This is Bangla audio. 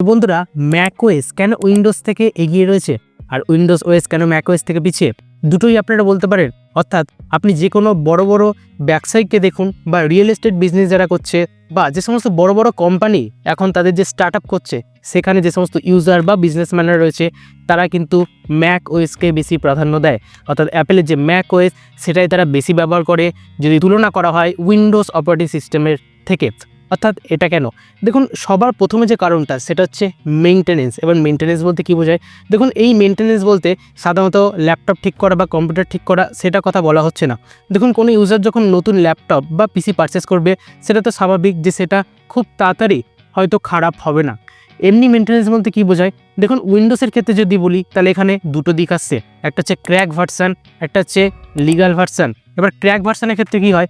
তো বন্ধুরা, ম্যাকওএস কেন উইন্ডোজ থেকে এগিয়ে রয়েছে আর উইন্ডোজ ওএস কেন ম্যাকওএস থেকে পিছিয়ে, দুটোই আপনারা বলতে পারেন। অর্থাৎ আপনি যে কোনো বড় বড় ব্যবসায়িককে দেখুন বা রিয়েল এস্টেট বিজনেস যারা করছে বা যে সমস্ত বড় বড় কোম্পানি এখন তাদের যে স্টার্ট আপ করছে, সেখানে যে সমস্ত ইউজার বা বিজনেসম্যানরা রয়েছে তারা কিন্তু ম্যাক ওএসকে বেশি প্রাধান্য দেয়। অর্থাৎ অ্যাপেলের যে ম্যাক ওএস সেটাই তারা বেশি ব্যবহার করে যদি তুলনা করা হয় উইন্ডোজ অপারেটিং সিস্টেমের থেকে। অর্থাৎ এটা কেন? দেখুন, সবার প্রথমে যে কারণটা সেটা হচ্ছে মেইনটেনেন্স। এবার মেইনটেনেন্স বলতে কী বোঝায়? দেখুন, এই মেইনটেনেন্স বলতে সাধারণত ল্যাপটপ ঠিক করা বা কম্পিউটার ঠিক করা সেটা কথা বলা হচ্ছে না। দেখুন, কোনো ইউজার যখন নতুন ল্যাপটপ বা পিসি পারচেস করবে, সেটা তো স্বাভাবিক যে সেটা খুব তাড়াতাড়ি হয়তো খারাপ হবে না। এমনি মেইনটেনেন্স বলতে কী বোঝায়? দেখুন, উইন্ডোজের ক্ষেত্রে যদি বলি তাহলে এখানে দুটো দিক আসছে, একটা হচ্ছে ক্র্যাক ভার্সান, একটা হচ্ছে লিগাল ভার্সান। এবার ক্র্যাক ভার্সানের ক্ষেত্রে কী হয়?